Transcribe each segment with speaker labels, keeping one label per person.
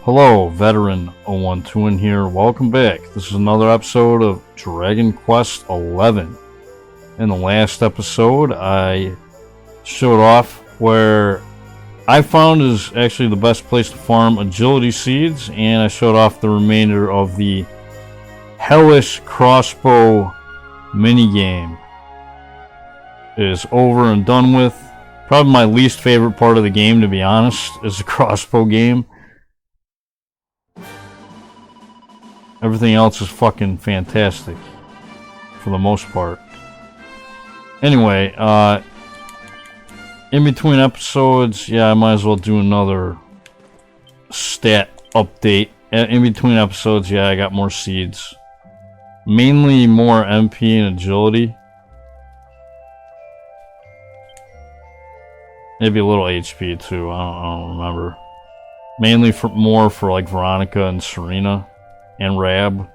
Speaker 1: Hello, Veteran 012 in here. Welcome back. This is another episode of Dragon Quest XI. In the last episode, I showed off where I found is actually the best place to farm agility seeds, and I showed off the remainder of the hellish crossbow minigame. It is over and done with. Probably my least favorite part of the game, to be honest, is the crossbow game. Everything else is fucking fantastic, for the most part. Anyway, in between episodes, yeah, I might as well do another stat update. In between episodes, yeah, I got more seeds. Mainly more MP and agility. Maybe a little HP too, I don't remember. Mainly more for like Veronica and Serena. And Rab.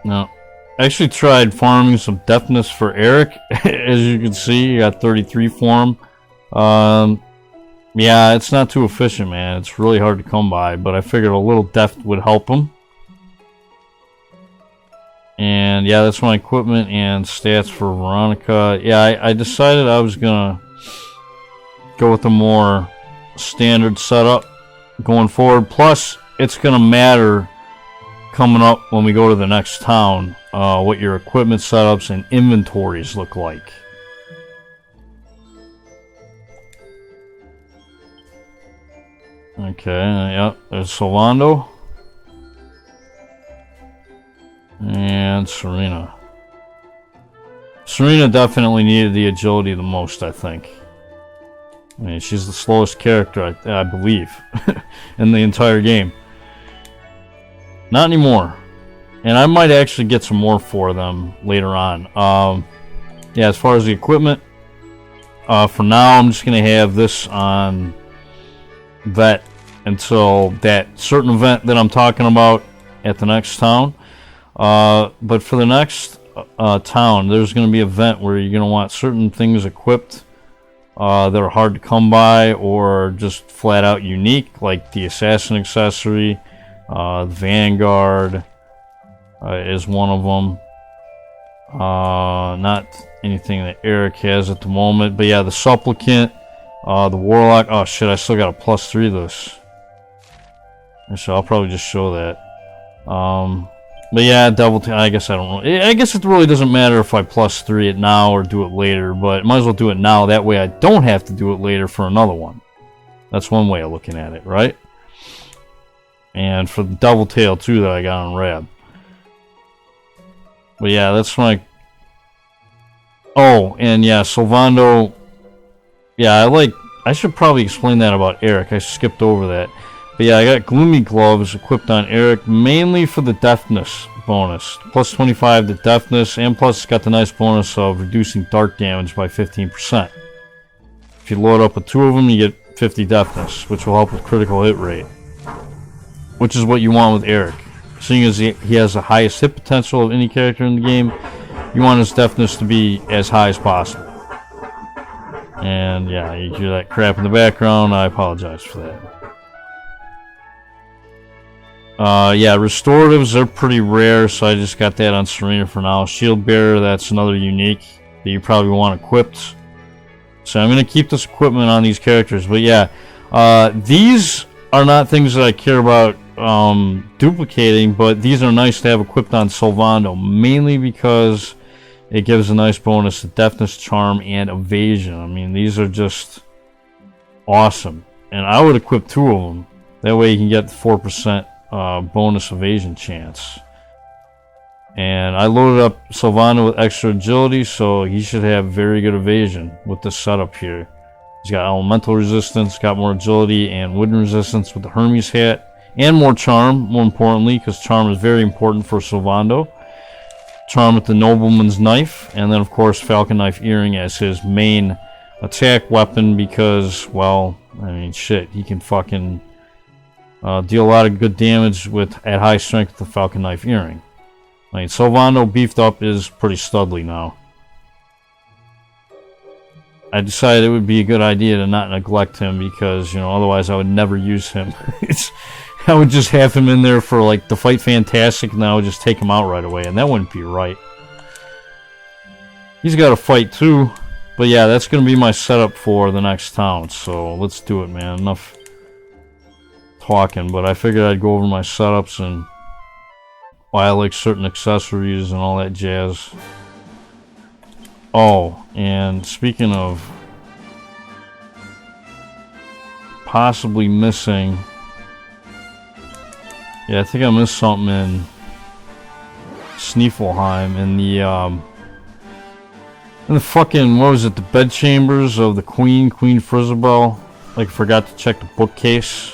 Speaker 1: Now, I actually tried farming some deafness for Eric. As you can see, you got 33 for him. Yeah, it's not too efficient, man. It's really hard to come by, but I figured a little deft would help him. And yeah, that's my equipment and stats for Veronica. Yeah, I decided I was gonna go with a more standard setup going forward. Plus, it's gonna matter coming up when we go to the next town what your equipment setups and inventories look like. Okay, yep, there's Solando and Serena. Serena definitely needed the agility the most, I think. I mean, she's the slowest character, I believe, in the entire game. Not anymore. And I might actually get some more for them later on. Yeah, as far as the equipment, for now I'm just going to have this on vet until that certain event that I'm talking about at the next town. But for the next town, there's going to be an event where you're going to want certain things equipped that are hard to come by or just flat out unique, like the assassin accessory, the Vanguard is one of them. Not anything that Eric has at the moment, but yeah, the supplicant, the warlock. Oh shit, I still got a +3 to this. So I'll probably just show that. But yeah, I guess I don't know. I guess it really doesn't matter if I +3 it now or do it later, but might as well do it now. That way I don't have to do it later for another one. That's one way of looking at it, right? And for the double tail too that I got on Rab. But yeah, that's my... Oh, and yeah, Solvando... Yeah, I should probably explain that about Eric. I skipped over that. But yeah, I got Gloomy Gloves equipped on Eric, mainly for the deafness bonus. Plus 25 to deafness, and plus it's got the nice bonus of reducing dark damage by 15%. If you load up with 2 of them, you get 50 deafness, which will help with critical hit rate. Which is what you want with Eric. Seeing as he has the highest hit potential of any character in the game, you want his deafness to be as high as possible. And yeah, you hear that crap in the background, I apologize for that. Yeah, restoratives, they're pretty rare, so I just got that on Serena for now. Shield Bearer, that's another unique that you probably want equipped. So I'm going to keep this equipment on these characters. But yeah, these are not things that I care about duplicating, but these are nice to have equipped on Solvando, mainly because it gives a nice bonus to deafness, charm, and evasion. I mean, these are just awesome. And I would equip 2 of them. That way you can get 4% bonus evasion chance. And I loaded up Solvando with extra agility, so he should have very good evasion with this setup here. He's got elemental resistance, got more agility and wooden resistance with the Hermes hat, and more charm, more importantly, because charm is very important for Solvando. Charm with the Nobleman's Knife, and then of course Falcon Knife Earring as his main attack weapon, because, well, I mean, shit, he can fucking deal a lot of good damage at high strength with the Falcon Knife Earring. I mean, Solvando beefed up is pretty studly now. I decided it would be a good idea to not neglect him because, you know, otherwise I would never use him. I would just have him in there for, like, to fight Fantastic, and I would just take him out right away, and that wouldn't be right. He's got to fight, too. But yeah, that's going to be my setup for the next town, so let's do it, man. Enough talking, but I figured I'd go over my setups and why I like certain accessories and all that jazz. Oh, and speaking of possibly missing... Yeah, I think I missed something in Sneeflheim in the fucking, what was it, the bed chambers of the Queen Frizzabelle. Like, forgot to check the bookcase.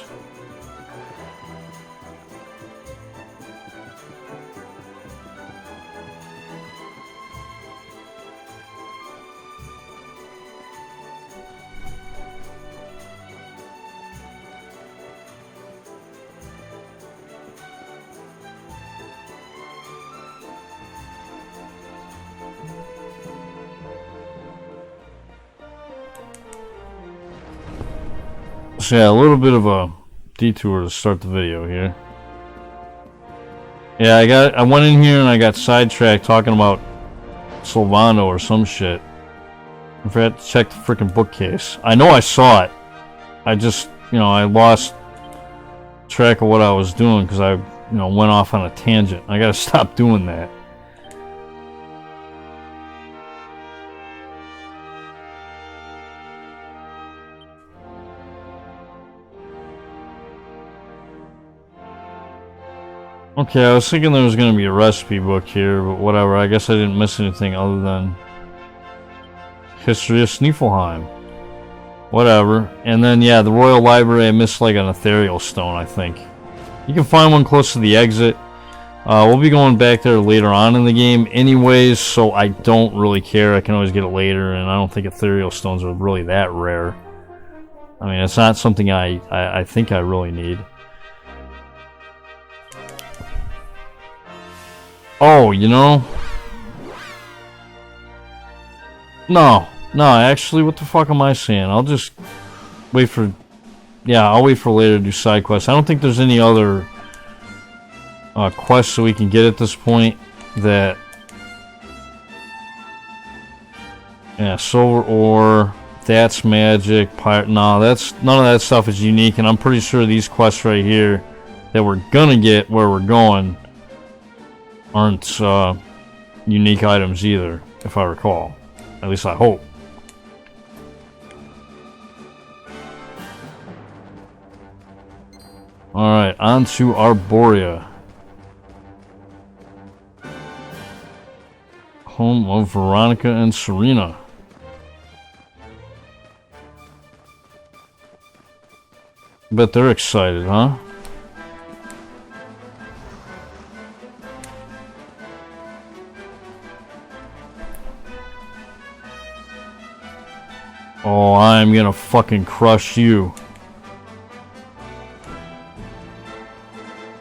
Speaker 1: So yeah, a little bit of a detour to start the video here. Yeah, I went in here and I got sidetracked talking about Sylvando or some shit. I forgot to check the freaking bookcase. I know I saw it. I just, you know, I lost track of what I was doing because I, you know, went off on a tangent. I gotta stop doing that. Okay, I was thinking there was going to be a recipe book here, but whatever. I guess I didn't miss anything other than History of Sneeflheim. Whatever. And then, yeah, the Royal Library, I missed like an ethereal stone, I think. You can find one close to the exit. We'll be going back there later on in the game anyways, so I don't really care. I can always get it later, and I don't think ethereal stones are really that rare. I mean, it's not something I think I really need. Oh, you know? No, actually, what the fuck am I saying? I'll just wait for... Yeah, I'll wait for later to do side quests. I don't think there's any other quests that we can get at this point that... Yeah, silver ore, that's magic, pirate... No, that's... None of that stuff is unique, and I'm pretty sure these quests right here that we're gonna get where we're going aren't unique items either, if I recall. At least I hope. Alright, on to Arboria. Home of Veronica and Serena. Bet they're excited, huh? Oh, I'm gonna fucking crush you.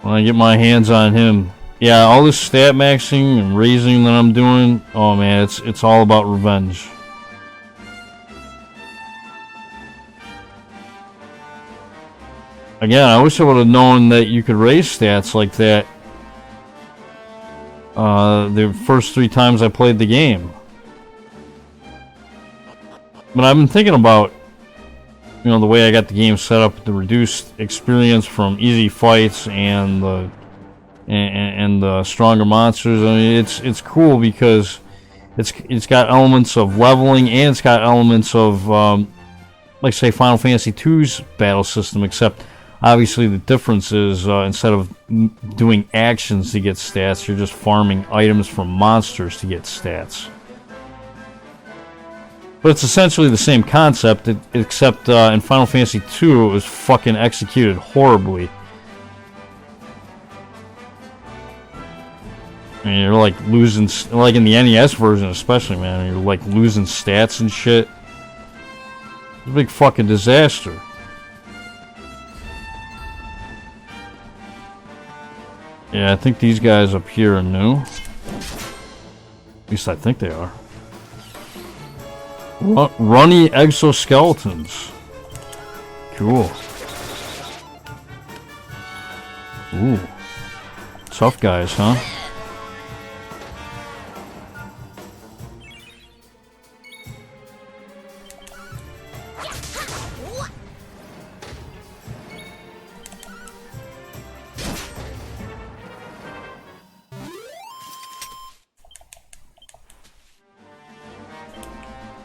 Speaker 1: When I get my hands on him. Yeah, all this stat maxing and raising that I'm doing, oh man, it's all about revenge. Again, I wish I would have known that you could raise stats like that the first 3 times I played the game. But I've been thinking about, you know, the way I got the game set up, the reduced experience from easy fights and the stronger monsters. I mean, it's cool because it's got elements of leveling and it's got elements of like say Final Fantasy II's battle system, except obviously the difference is instead of doing actions to get stats, you're just farming items from monsters to get stats. But it's essentially the same concept, except in Final Fantasy II it was fucking executed horribly. I mean, you're like losing, like in the NES version especially, man, you're like losing stats and shit. It's a big fucking disaster. Yeah, I think these guys up here are new. At least I think they are. Runny exoskeletons. Cool. Ooh. Tough guys, huh?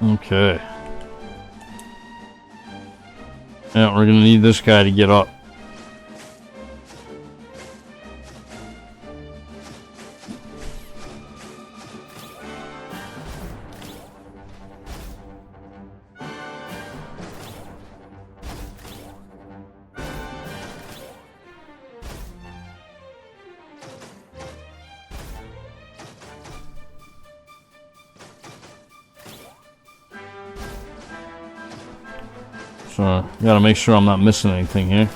Speaker 1: Okay. Yeah, we're gonna need this guy to get up. So, gotta make sure I'm not missing anything here.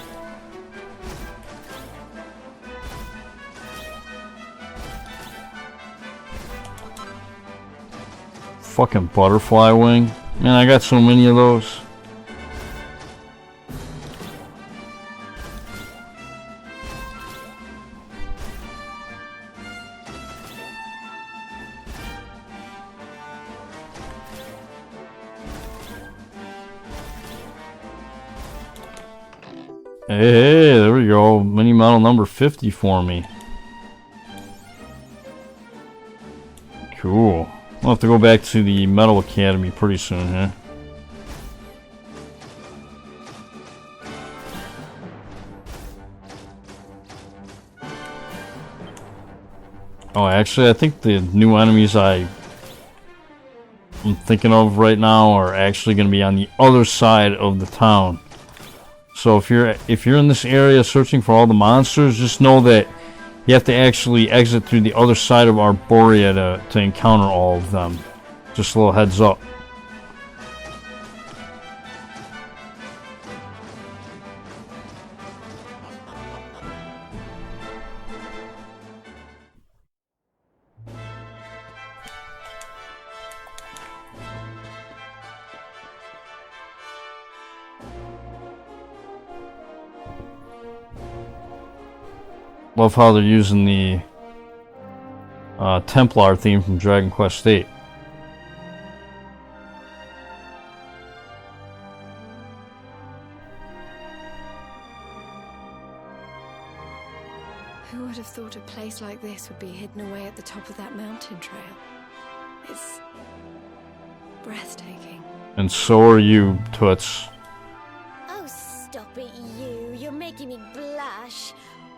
Speaker 1: Fucking butterfly wing. Man, I got so many of those. Hey, there we go. Mini model number 50 for me. Cool. I'll have to go back to the Metal Academy pretty soon here. Oh, actually, I think the new enemies I'm thinking of right now are actually going to be on the other side of the town. So if you're in this area searching for all the monsters, just know that you have to actually exit through the other side of Arboria to encounter all of them. Just a little heads up. Love how they're using the Templar theme from Dragon Quest VIII.
Speaker 2: Who would have thought a place like this would be hidden away at the top of that mountain trail? It's breathtaking.
Speaker 1: And so are you, Toots.
Speaker 3: Oh, stop it, you. You're making me blush.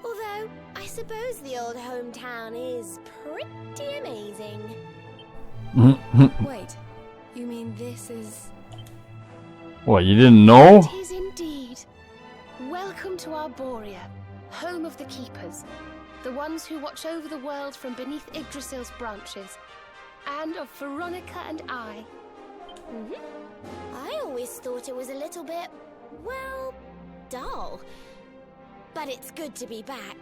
Speaker 3: Although, I suppose the old hometown is pretty amazing.
Speaker 2: Wait, you mean this is...
Speaker 1: What, you didn't know?
Speaker 2: It is indeed. Welcome to Arboria, home of the Keepers, the ones who watch over the world from beneath Yggdrasil's branches, and of Veronica and I.
Speaker 3: I always thought it was a little bit, well, dull. But it's good to be back.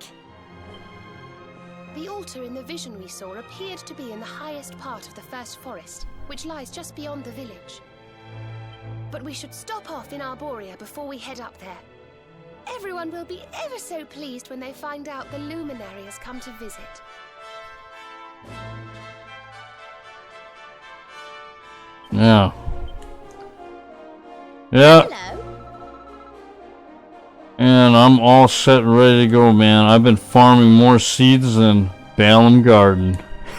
Speaker 2: The altar in the vision we saw appeared to be in the highest part of the first forest, which lies just beyond the village. But we should stop off in Arboria before we head up there. Everyone will be ever so pleased when they find out the luminary has come to visit.
Speaker 1: Yeah. Yeah.
Speaker 3: Hello.
Speaker 1: And I'm all set and ready to go, man. I've been farming more seeds than Balaam Garden.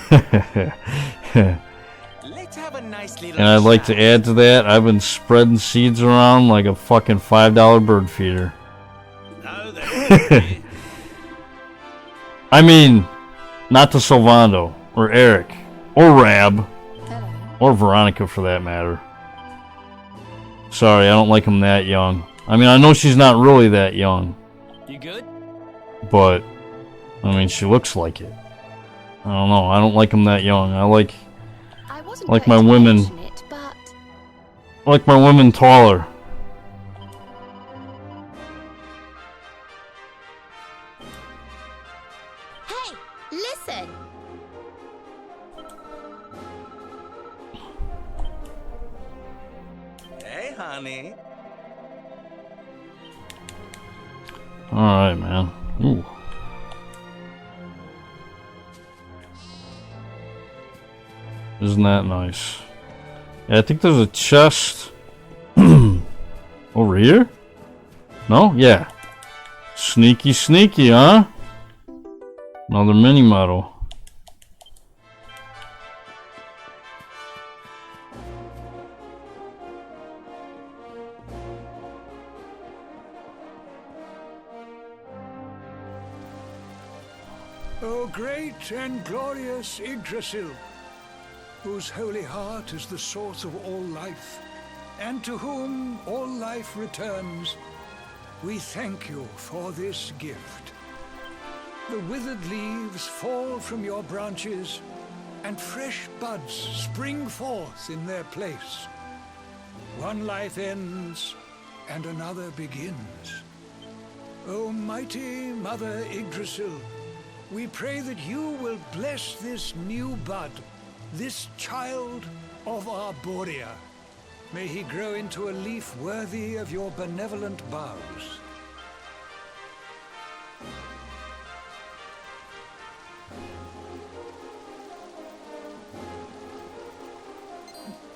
Speaker 4: Let's have a nice little
Speaker 1: And I'd like to add to that, I've been spreading seeds around like a fucking $5 bird feeder.
Speaker 4: Oh, there.
Speaker 1: I mean, not to Silvando, or Eric, or Rab,
Speaker 2: Hello.
Speaker 1: or Veronica for that matter. Sorry, I don't like them that young. I mean, I know she's not really that young,
Speaker 4: You good?
Speaker 1: but, I mean, she looks like it. I don't know, I don't like them that young. I like
Speaker 2: wasn't
Speaker 1: Like
Speaker 2: going
Speaker 1: my
Speaker 2: to
Speaker 1: women.
Speaker 2: mention it, but
Speaker 1: like my women taller.
Speaker 3: Hey, listen.
Speaker 1: Alright, man. Ooh. Isn't that nice? Yeah, I think there's a chest over here? No? Yeah. Sneaky, sneaky, huh? Another mini medal.
Speaker 5: O great and glorious Yggdrasil, whose holy heart is the source of all life, and to whom all life returns, we thank you for this gift. The withered leaves fall from your branches, and fresh buds spring forth in their place. One life ends, and another begins. O mighty Mother Yggdrasil, we pray that you will bless this new bud, this child of Arboria. May he grow into a leaf worthy of your benevolent boughs.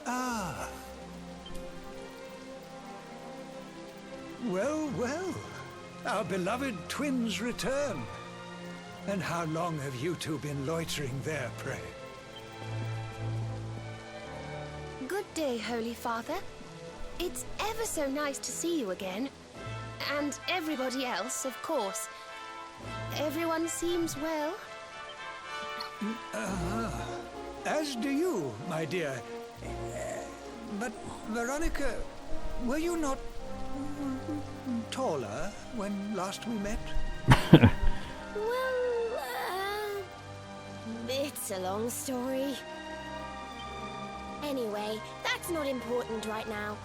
Speaker 5: Ah. Well, well. Our beloved twins return. And how long have you two been loitering there, pray?
Speaker 2: Good day, Holy Father. It's ever so nice to see you again. And everybody else, of course. Everyone seems well.
Speaker 5: As do you, my dear. But, Veronica, were you not taller when last we met?
Speaker 3: Well, it's a long story. Anyway, that's not important right now.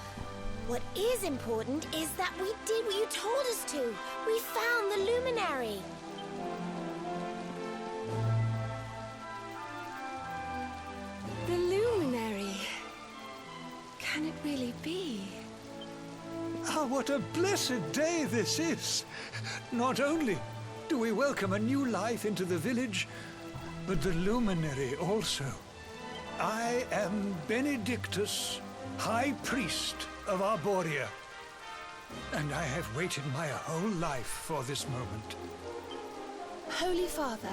Speaker 3: What is important is that we did what you told us to. We found the luminary.
Speaker 2: The luminary. Can it really be?
Speaker 5: Ah, what a blessed day this is! Not only do we welcome a new life into the village, but the luminary also. I am Benedictus, High Priest of Arboria, and I have waited my whole life for this moment.
Speaker 2: Holy Father,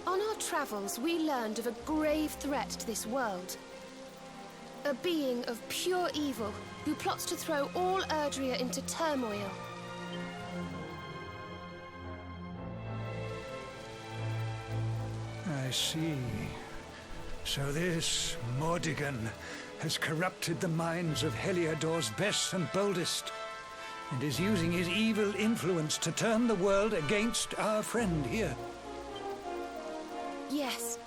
Speaker 2: on our travels we learned of a grave threat to this world. A being of pure evil who plots to throw all Erdrea into turmoil.
Speaker 5: I see. So this Mordigan has corrupted the minds of Heliodor's best and boldest, and is using his evil influence to turn the world against our friend here.
Speaker 2: Yes,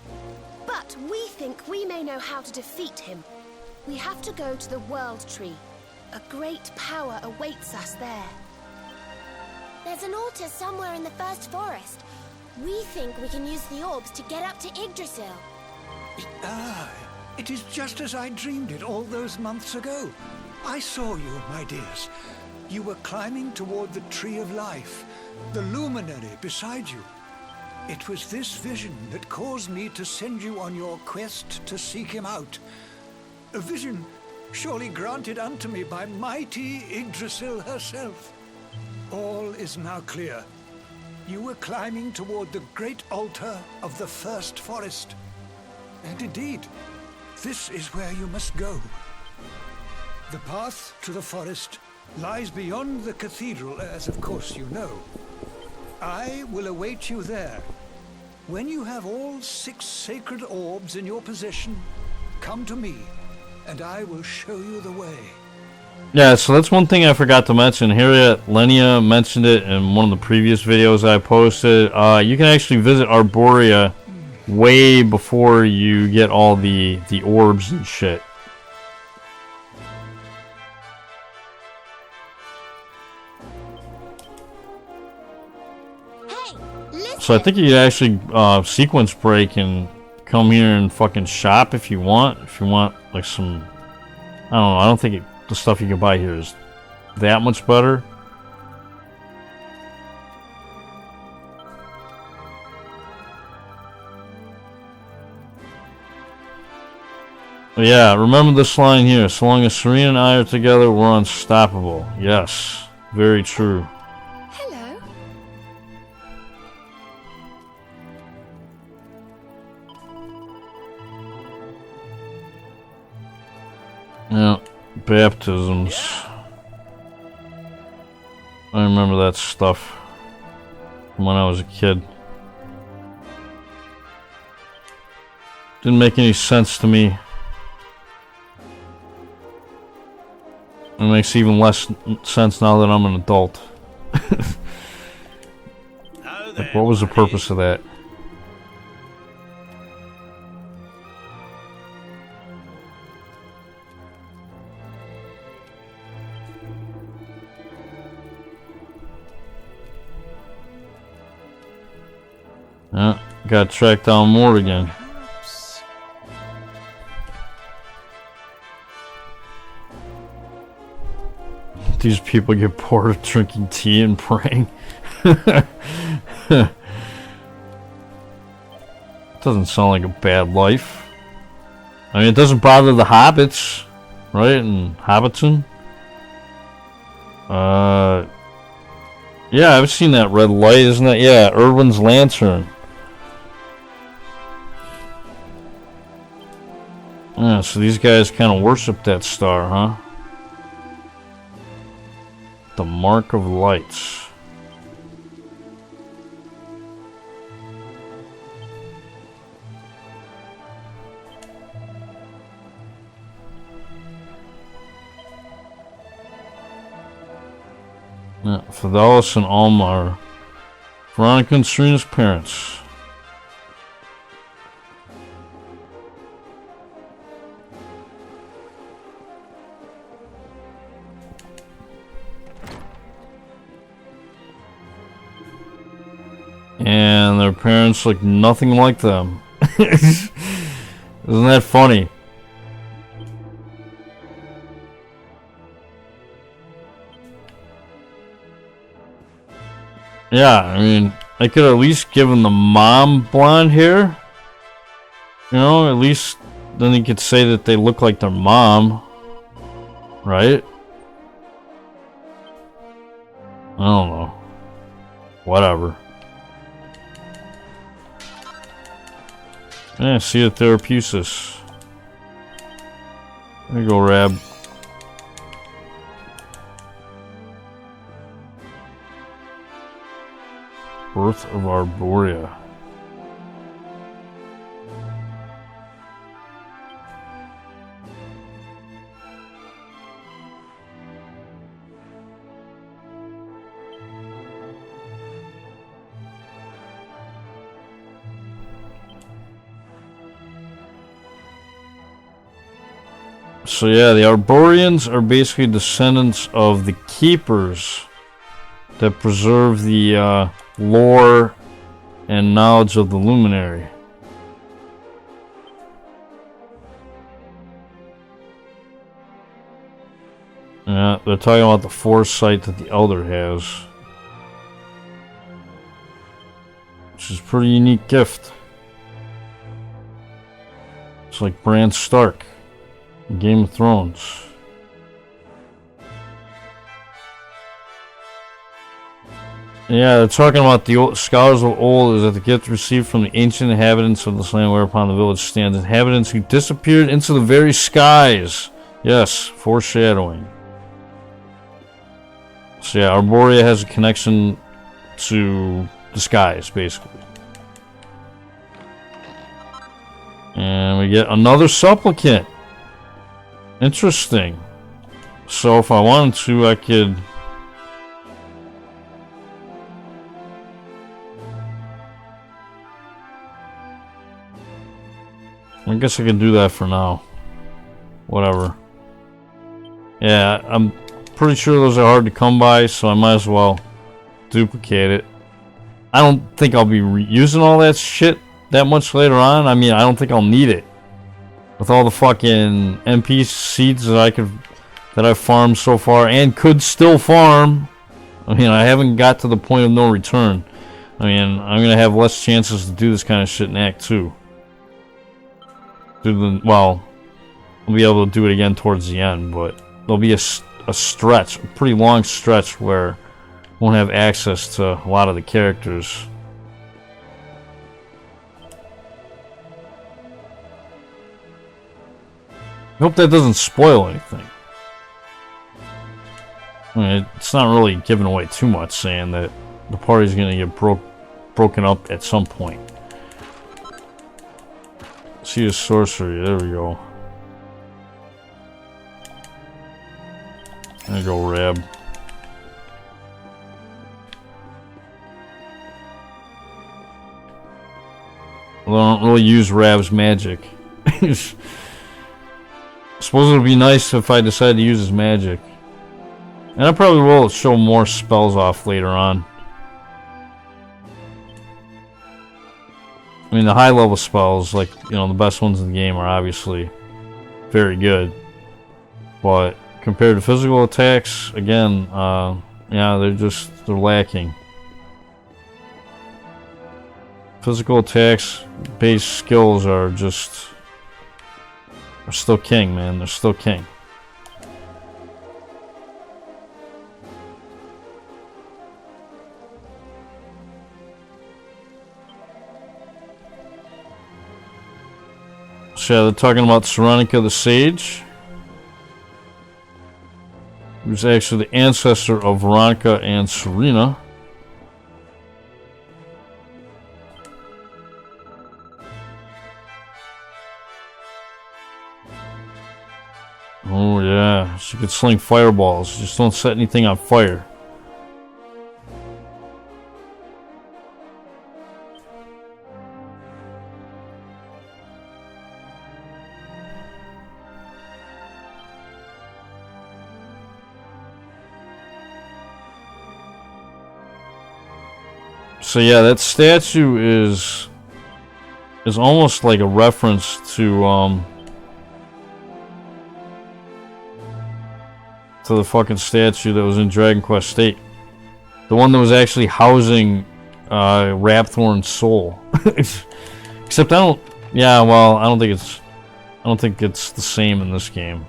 Speaker 2: but we think we may know how to defeat him. We have to go to the World Tree. A great power awaits us there.
Speaker 3: There's an altar somewhere in the First Forest. We think we can use the orbs to get up to Yggdrasil.
Speaker 5: It is just as I dreamed it all those months ago. I saw you, my dears. You were climbing toward the Tree of Life, the luminary beside you. It was this vision that caused me to send you on your quest to seek him out. A vision surely granted unto me by mighty Yggdrasil herself. All is now clear. You were climbing toward the great altar of the First Forest. And indeed, this is where you must go. The path to the forest lies beyond the cathedral, as of course you know. I will await you there. When you have all 6 sacred orbs in your possession, come to me, and I will show you the way.
Speaker 1: Yeah, so that's one thing I forgot to mention. Harriet Lenia mentioned it in one of the previous videos I posted. You can actually visit Arboria way before you get all the orbs and shit.
Speaker 3: Hey, listen!
Speaker 1: So I think you could actually sequence break and come here and fucking shop if you want. If you want like some, I don't know. I don't think the stuff you can buy here is that much better. Yeah, remember this line here. So long as Serena and I are together, we're unstoppable. Yes, very true.
Speaker 2: Hello.
Speaker 1: Yeah, baptisms. I remember that stuff from when I was a kid. Didn't make any sense to me. It makes even less sense now that I'm an adult. Like, what was the purpose of that? Yeah, got tracked down more again. These people get bored of drinking tea and praying. Doesn't sound like a bad life. I mean, it doesn't bother the hobbits, right? And Hobbiton. Yeah, I've seen that red light, isn't that? Yeah, Erwin's lantern. Yeah, so these guys kind of worship that star, huh? The Mark of Lights. Yeah, Fidelis and Alma are Veronica and Serena's parents. And their parents look nothing like them. Isn't that funny? Yeah, I mean, I could at least give them the mom blonde hair. You know, at least then you could say that they look like their mom. Right? I don't know. Whatever. Yeah, see a therapeusis. There you go, Rab. Birth of Arboria. So yeah, the Arborians are basically descendants of the Keepers that preserve the lore and knowledge of the Luminary. Yeah, they're talking about the foresight that the Elder has, which is a pretty unique gift. It's like Bran Stark in Game of Thrones. Yeah, they're talking about the old, scholars of old is that the gift received from the ancient inhabitants of this land whereupon the village stands. Inhabitants who disappeared into the very skies. Yes, foreshadowing. So yeah, Arboria has a connection to the skies, basically. And we get another supplicant. Interesting. So if I wanted to, I could... I guess I can do that for now. Whatever. Yeah, I'm pretty sure those are hard to come by, so I might as well duplicate it. I don't think I'll be using all that shit that much later on. I mean, I don't think I'll need it. With all the fucking MP seeds that I've farmed so far and could still farm. I mean, I haven't got to the point of no return. I mean, I'm gonna have less chances to do this kind of shit in Act 2. Well, I'll be able to do it again towards the end, but there'll be a stretch, a pretty long stretch where I won't have access to a lot of the characters. I hope that doesn't spoil anything. I mean, it's not really giving away too much, saying that the party's gonna get broken up at some point. See the sorcery, there we go. There you go, Rab. Well, I don't really use Rab's magic. Suppose it would be nice if I decided to use his magic. And I probably will show more spells off later on. I mean, the high level spells, like, you know, the best ones in the game are obviously very good. But compared to physical attacks, again, yeah, they're lacking. Physical attacks, base skills are just... They're still king, man. They're still king. So yeah, they're talking about Serenica the Sage, who's actually the ancestor of Veronica and Serena. Oh yeah, she could sling fireballs. Just don't set anything on fire. So yeah, that statue is almost like a reference to the fucking statue that was in Dragon Quest VIII. The one that was actually housing Rapthorn's soul. Except I don't think it's the same in this game.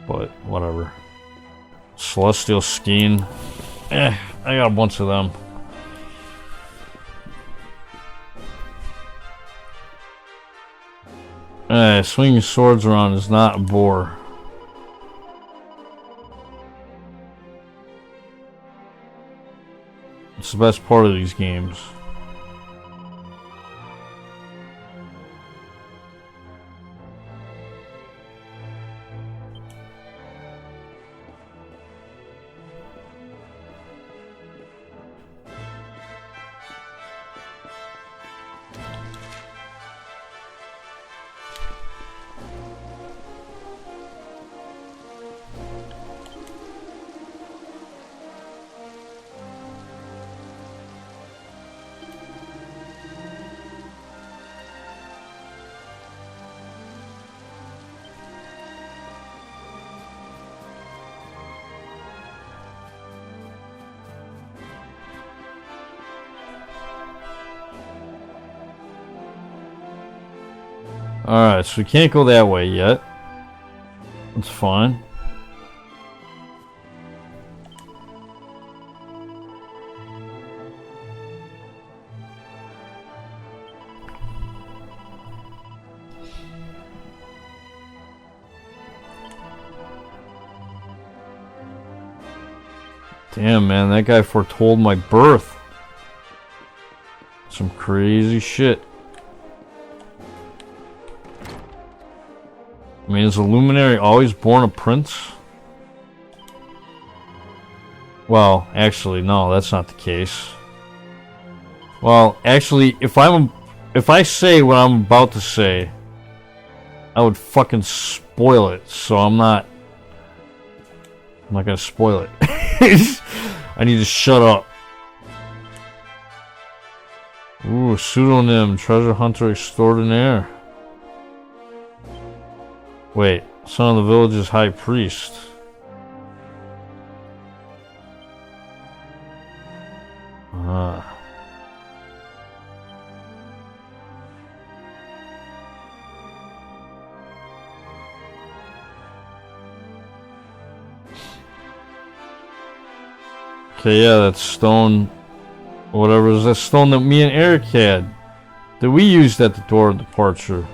Speaker 1: But whatever. Celestial Skein. I got a bunch of them. Swinging swords around is not a bore. It's the best part of these games. Alright, so we can't go that way yet. That's fine. Damn, man, that guy foretold my birth. Some crazy shit. I mean, is a luminary always born a prince? Well, actually, no, that's not the case. Well, actually, if I say what I'm about to say, I would fucking spoil it. So I'm not gonna spoil it. I need to shut up. Ooh, pseudonym, treasure hunter extraordinaire. Wait, son of the village's high priest. Okay, yeah, that stone, whatever is that stone that me and Eric had, that we used at the door of departure.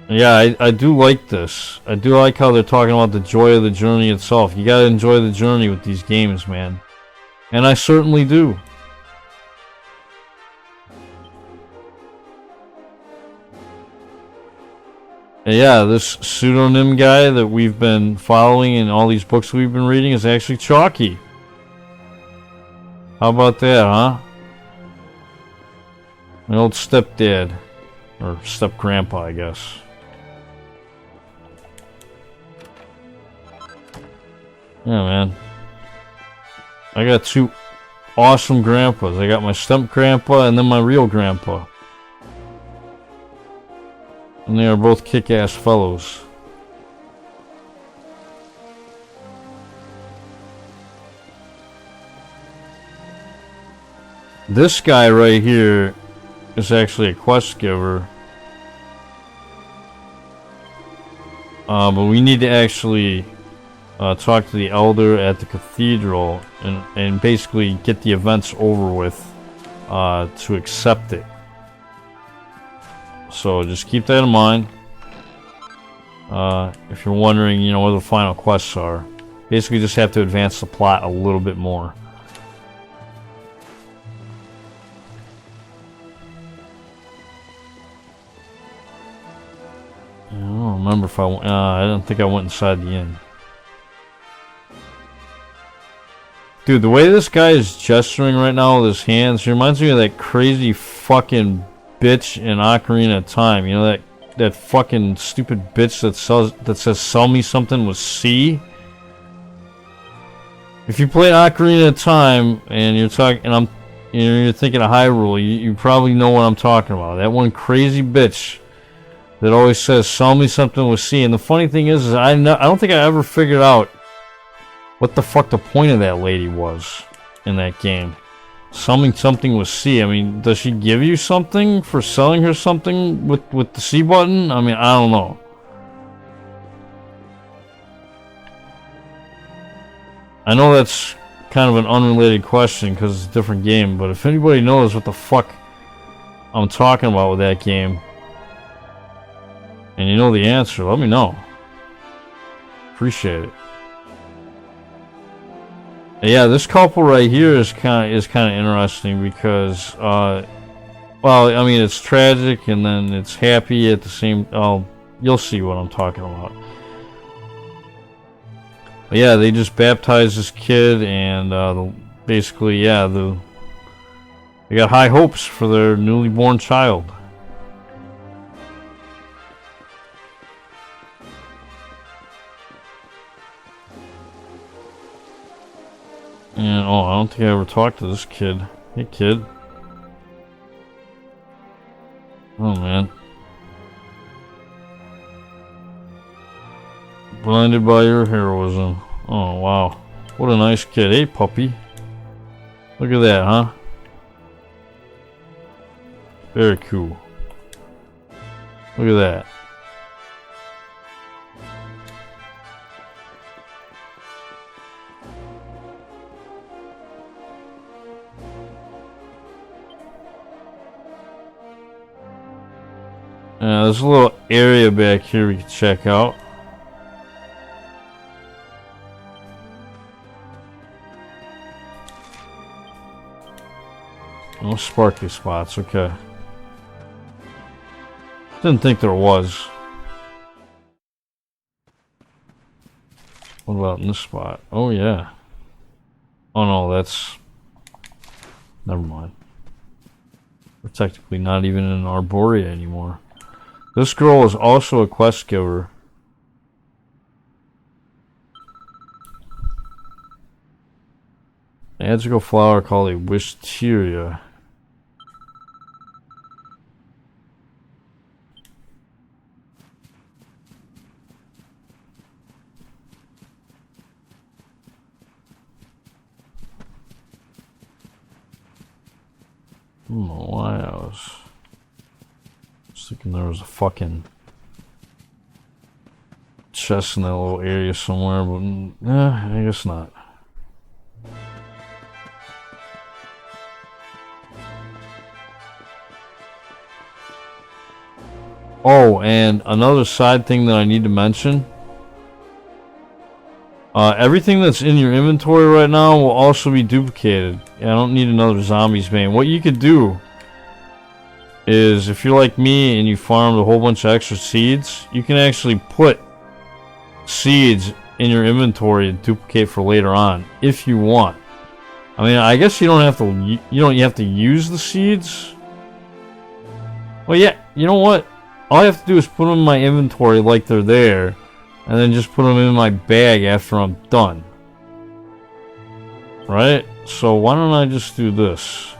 Speaker 1: Yeah, I do like this. I do like how they're talking about the joy of the journey itself. You gotta enjoy the journey with these games, man. And I certainly do. And yeah, this pseudonym guy that we've been following in all these books we've been reading is actually Chalky. How about that, huh? My old stepdad. Or step-grandpa, I guess. Yeah, man. I got two awesome grandpas. I got my step-grandpa and then my real grandpa. And they are both kick-ass fellows. This guy right here is actually a quest giver. But we need to actually talk to the elder at the cathedral and basically get the events over with to accept it. So just keep that in mind. If you're wondering, you know, what the final quests are. Basically just have to advance the plot a little bit more. I don't remember if I don't think I went inside the inn. Dude, the way this guy is gesturing right now with his hands, he reminds me of that crazy fucking bitch in Ocarina of Time. You know, that fucking stupid bitch that says sell me something with C? If you play Ocarina of Time and you're talking and you're thinking of Hyrule, you probably know what I'm talking about. That one crazy bitch that always says sell me something with C. And the funny thing is I don't think I ever figured out what the fuck the point of that lady was in that game. Selling something with C. I mean, does she give you something for selling her something with the C button? I mean, I don't know. I know that's kind of an unrelated question because it's a different game, but if anybody knows what the fuck I'm talking about with that game, and you know the answer, let me know. Appreciate it. Yeah, this couple right here is kind of interesting because, well, I mean, it's tragic and then it's happy at the same. Oh, you'll see what I'm talking about. But yeah, they just baptized this kid, and basically, yeah, they got high hopes for their newly born child. And, oh, I don't think I ever talked to this kid. Hey, kid. Oh, man. Blinded by your heroism. Oh, wow. What a nice kid. Hey, puppy. Look at that, huh? Very cool. Look at that. There's a little area back here we can check out. No sparkly spots, okay. Didn't think there was. What about in this spot? Oh yeah. Oh no, that's... Never mind. We're technically not even in Arboria anymore. This girl is also a quest giver. Magical flower called a wisteria. I don't know why I was thinking there was a fucking chest in that little area somewhere, but I guess not. Oh, and another side thing that I need to mention. Everything that's in your inventory right now will also be duplicated. I don't need another zombies bane. What you could do is, if you're like me and you farmed a whole bunch of extra seeds, you can actually put seeds in your inventory to duplicate for later on, if you want. I mean, I guess you don't have to. You have to use the seeds. Well, yeah. You know what? All I have to do is put them in my inventory like they're there. And then just put them in my bag after I'm done. Right? So why don't I just do this?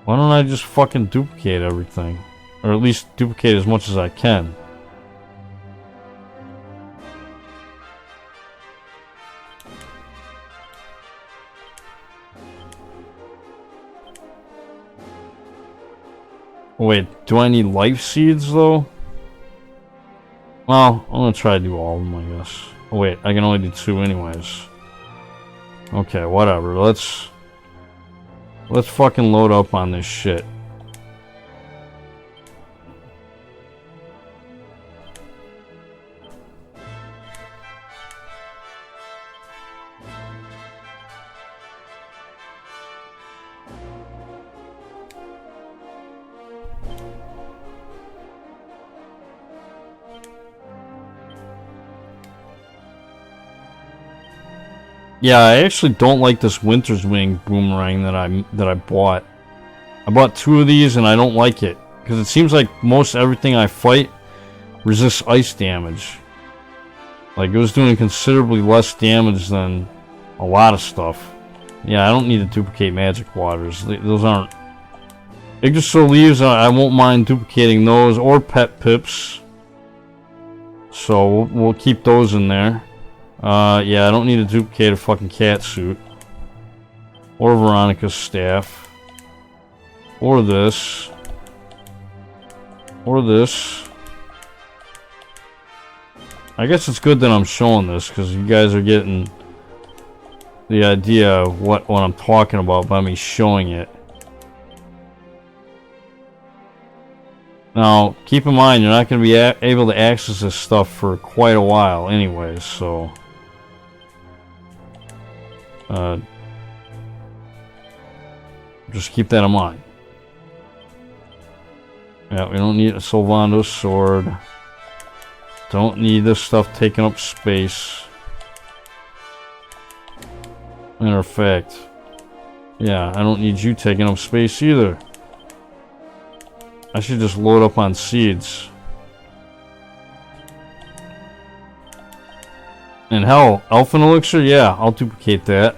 Speaker 1: Why don't I just fucking duplicate everything? Or at least duplicate as much as I can. Wait, do I need life seeds though? Well, I'm gonna try to do all of them, I guess. Oh, wait, I can only do 2 anyways. Okay, whatever. Let's fucking load up on this shit. Yeah, I actually don't like this Winter's Wing boomerang that I bought. I bought 2 of these and I don't like it because it seems like most everything I fight resists ice damage. Like it was doing considerably less damage than a lot of stuff. Yeah, I don't need to duplicate magic waters. Those aren't Yggdrasil leaves. I won't mind duplicating those or pet pips. So we'll keep those in there. Yeah, I don't need to duplicate a fucking cat suit. Or Veronica's staff. Or this. Or this. I guess it's good that I'm showing this, because you guys are getting the idea of what I'm talking about by me showing it. Now, keep in mind, you're not going to be able to access this stuff for quite a while anyways, so... just keep that in mind. Yeah, we don't need a Sylvando's sword. Don't need this stuff taking up space. Matter of fact, yeah, I don't need you taking up space either. I should just load up on seeds. And hell, Elfin Elixir, yeah, I'll duplicate that.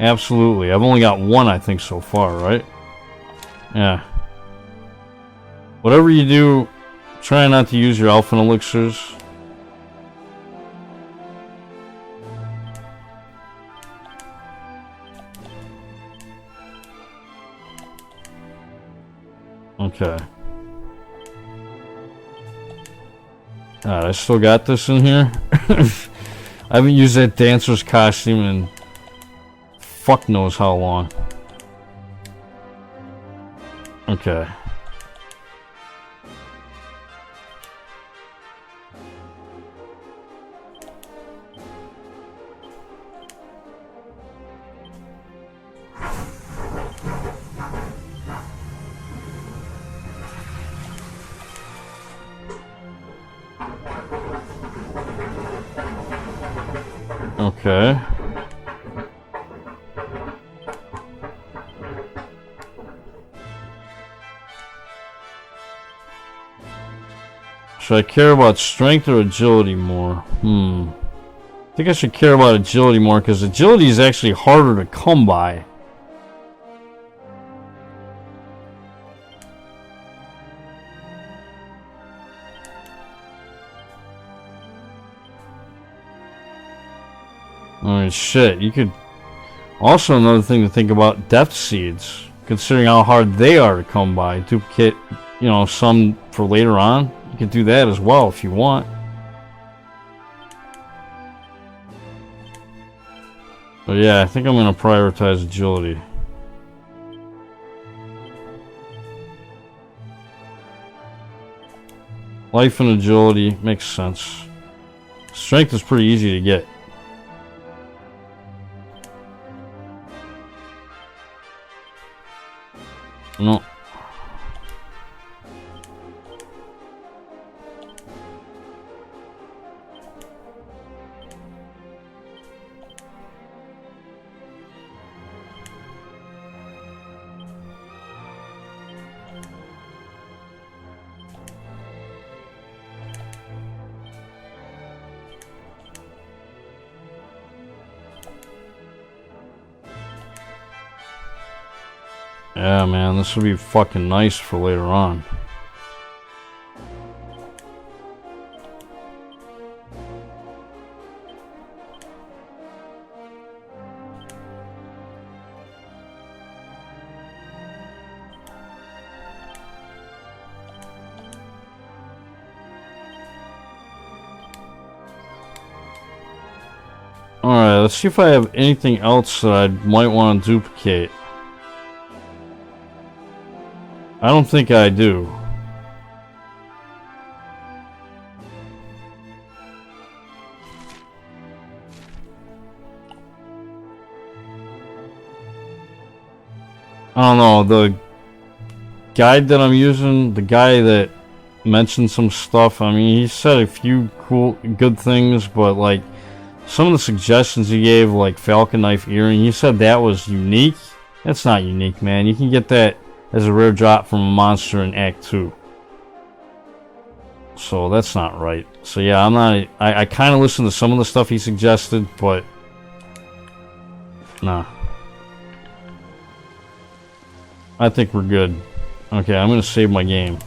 Speaker 1: Absolutely. I've only got 1, I think, so far, right? Yeah. Whatever you do, try not to use your Elfin Elixirs. Okay. Alright, I still got this in here. I haven't used that dancer's costume in fuck knows how long. Okay. Okay. Should I care about strength or agility more? I think I should care about agility more because agility is actually harder to come by. I mean, shit, you could... Also, another thing to think about, depth seeds. considering how hard they are to come by. Duplicate, you know, some for later on. You can do that as well if you want. But yeah, I think I'm going to prioritize agility. Life and agility makes sense. Strength is pretty easy to get. No. Yeah, man, this would be fucking nice for later on. Alright, let's see if I have anything else that I might want to duplicate. I don't think I do. I don't know, the guide that I'm using, the guy that mentioned some stuff, I mean, he said a few good things, but like, some of the suggestions he gave, like falcon knife earring, he said that was unique. That's not unique, man. You can get that as a rare drop from a monster in Act 2. So that's not right. So yeah, I kind of listened to some of the stuff he suggested, but nah. I think we're good. Okay, I'm gonna save my game.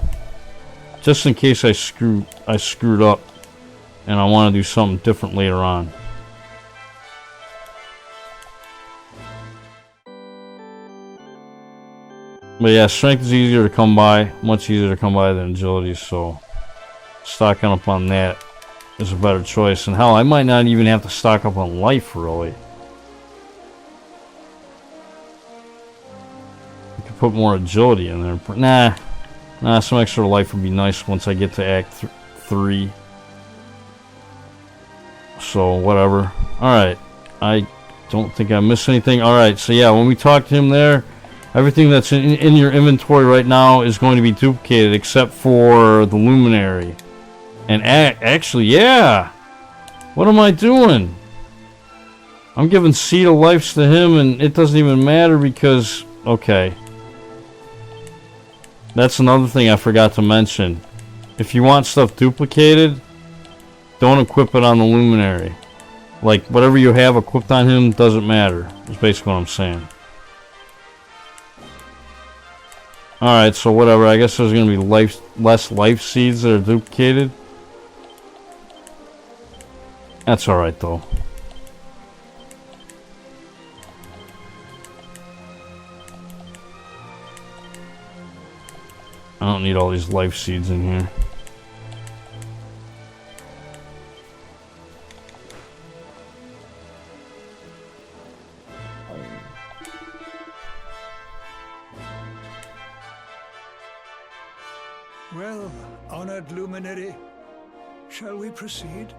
Speaker 1: Just in case I screwed up and I want to do something different later on. But yeah, strength is easier to come by, much easier to come by than agility, so stocking up on that is a better choice. And hell, I might not even have to stock up on life, really. I could put more agility in there. Nah, some extra life would be nice once I get to Act 3. So, whatever. Alright, I don't think I missed anything. Alright, so yeah, when we talk to him there, everything that's in your inventory right now is going to be duplicated except for the luminary. And actually, yeah! What am I doing? I'm giving Seed of Lives to him and it doesn't even matter because... Okay. That's another thing I forgot to mention. If you want stuff duplicated, don't equip it on the luminary. Like, whatever you have equipped on him doesn't matter. That's basically what I'm saying. Alright, so whatever. I guess there's going to be less life seeds that are duplicated. That's alright, though. I don't need all these life seeds in here.
Speaker 5: Well, honored luminary, shall we proceed?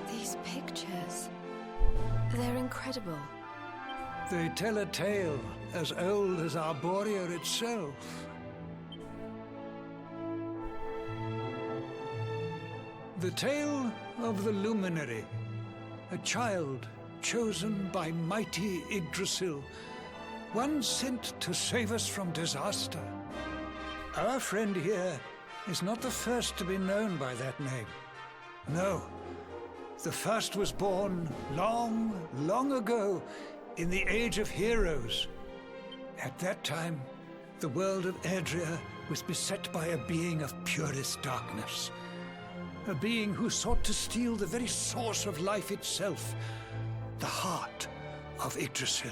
Speaker 2: These pictures, they're incredible.
Speaker 5: They tell a tale as old as Arboria itself. The tale of the luminary, a child chosen by mighty Yggdrasil, one sent to save us from disaster. Our friend here is not the first to be known by that name. No, The first was born long, long ago in the Age of Heroes. At that time, the world of Erdrea was beset by a being of purest darkness. A being who sought to steal the very source of life itself, the heart of Yggdrasil.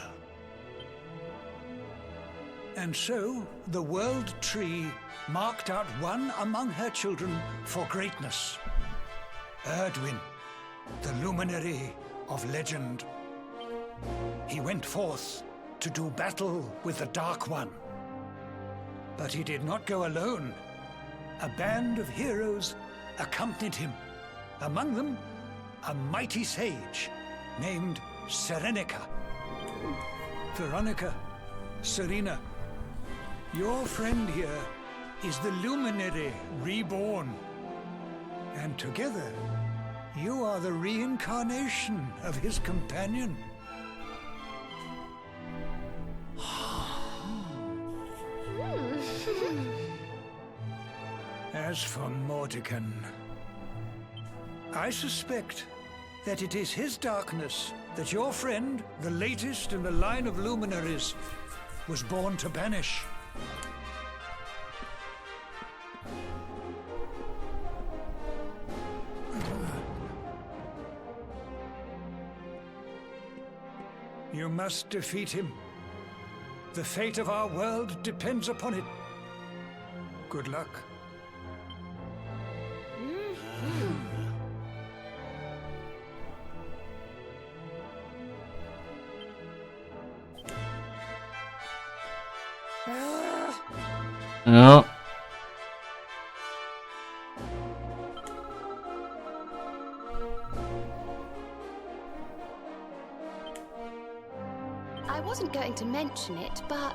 Speaker 5: And so, the World Tree marked out one among her children for greatness. Erdwin, the luminary of legend. He went forth to do battle with the Dark One. But he did not go alone. A band of heroes accompanied him. Among them, a mighty sage named Serenica. Veronica, Serena, your friend here is the luminary reborn. And together, you are the reincarnation of his companion. As for Mordekan, I suspect that it is his darkness that your friend, the latest in the line of luminaries, was born to banish. You must defeat him. The fate of our world depends upon it. Good luck.
Speaker 1: Yeah.
Speaker 2: I wasn't going to mention it, but...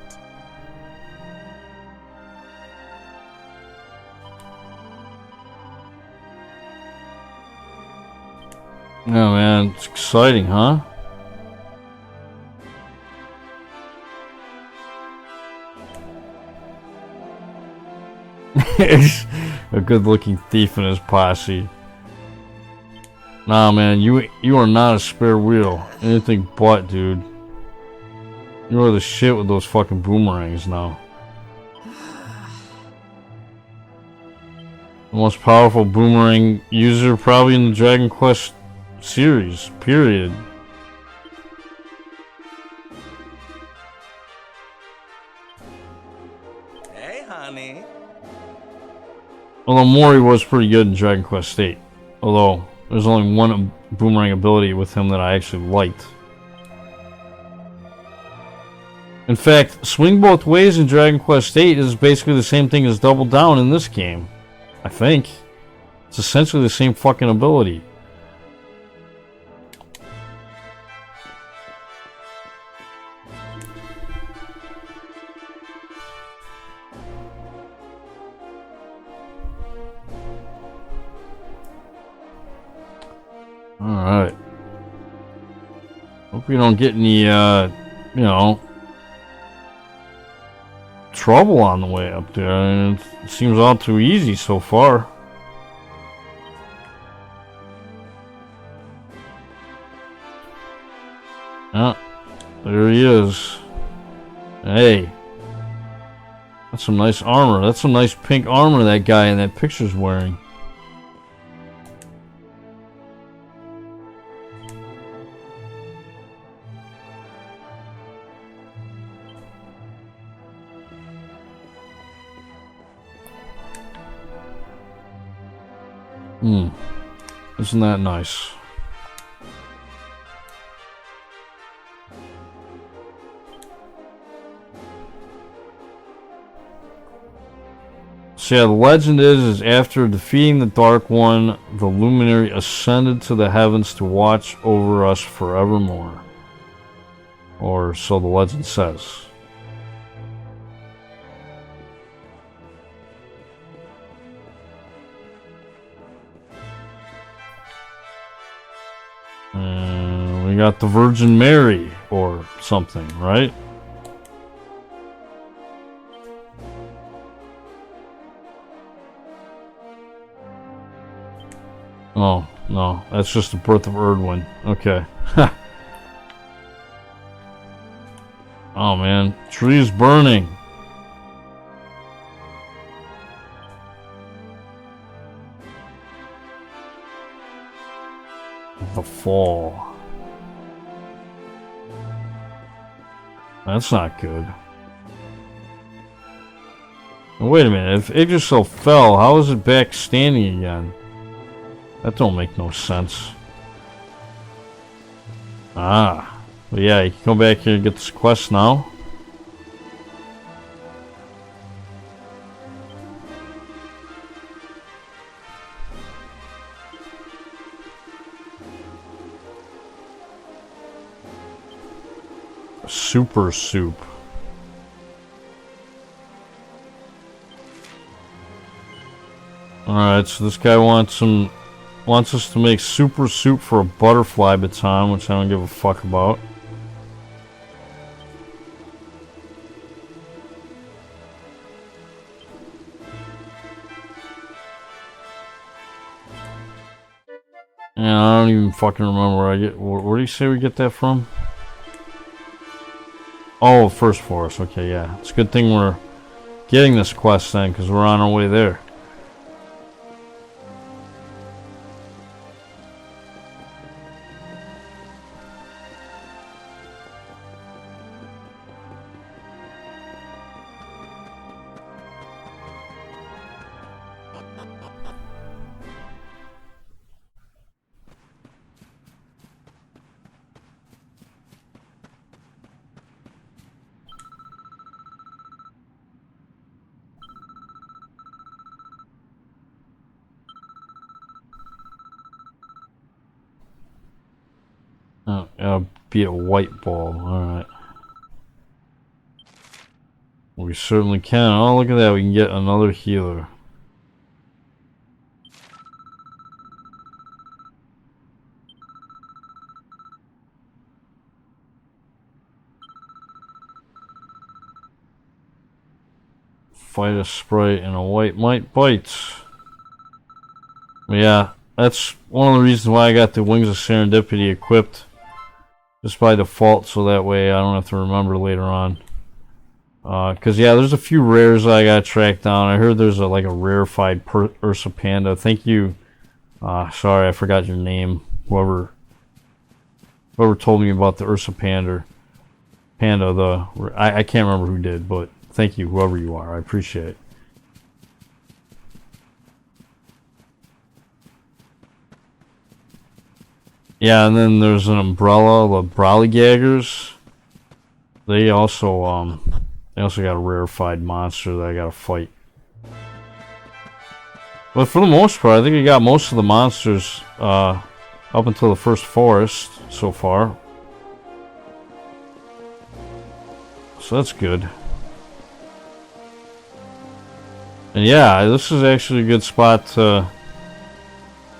Speaker 1: Oh man, it's exciting, huh? A good-looking thief in his posse. Nah, man, you are not a spare wheel. Anything but, dude. You are the shit with those fucking boomerangs now. The most powerful boomerang user probably in the Dragon Quest series, period.
Speaker 4: Hey, honey.
Speaker 1: Although Mori was pretty good in Dragon Quest VIII. Although, there's only one boomerang ability with him that I actually liked. In fact, swing both ways in Dragon Quest VIII is basically the same thing as double down in this game. I think. It's essentially the same fucking ability. Alright. Hope we don't get any, you know, trouble on the way up there. I mean, it seems all too easy so far. Ah, there he is. Hey. That's some nice armor. That's some nice pink armor that guy in that picture's wearing. Isn't that nice? So yeah, the legend is after defeating the Dark One, the Luminary ascended to the heavens to watch over us forevermore. Or so the legend says. We got the Virgin Mary or something, right? Oh, No, that's just the birth of Erdwin. Okay. Oh man, trees burning. The fall. That's not good. Wait a minute, if Yggdrasil fell, how is it back standing again? That don't make no sense. Ah. But yeah, you can come back here and get this quest now. Super soup. Alright, so this guy wants us to make super soup for a butterfly baton, which I don't give a fuck about. Yeah, I don't even fucking remember where I get. Where do you say we get that from? Oh, first forest. Okay, yeah. It's a good thing we're getting this quest then, because we're on our way there. Be a white ball. Alright. We certainly can. Oh, look at that. We can get another healer. Fight a sprite and a white might bite. Yeah, that's one of the reasons why I got the Wings of Serendipity equipped. Just by default, so that way I don't have to remember later on. Cause yeah, there's a few rares I got tracked down. I heard there's like a rarefied Ursa Panda. Thank you. Sorry, I forgot your name. Whoever told me about the Ursa Panda. I can't remember who did, but thank you, whoever you are. I appreciate it. Yeah, and then there's an umbrella, the Brollygaggers. They also got a rarefied monster that I gotta fight. But for the most part, I think we got most of the monsters up until the first forest so far. So that's good. And yeah, this is actually a good spot to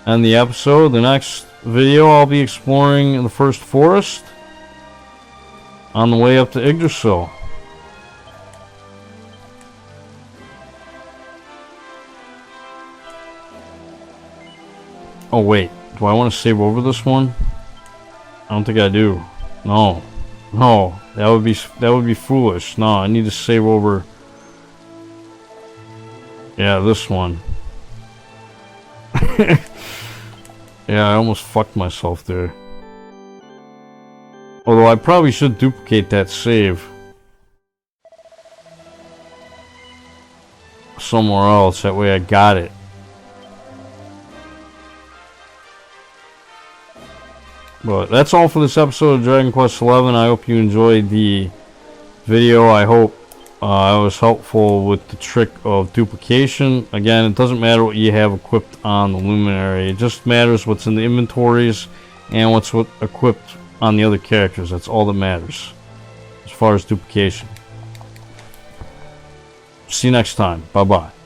Speaker 1: end the episode. The next video I'll be exploring the first forest on the way up to Yggdrasil. Oh wait, do I want to save over this one? I don't think I do. No, that would be foolish. No, I need to save over. Yeah, this one. Yeah, I almost fucked myself there. Although I probably should duplicate that save somewhere else. That way I got it. But that's all for this episode of Dragon Quest XI. I hope you enjoyed the video. I hope I was helpful with the trick of duplication. Again, it doesn't matter what you have equipped on the Luminary. It just matters what's in the inventories and what's equipped on the other characters. That's all that matters as far as duplication. See you next time. Bye-bye.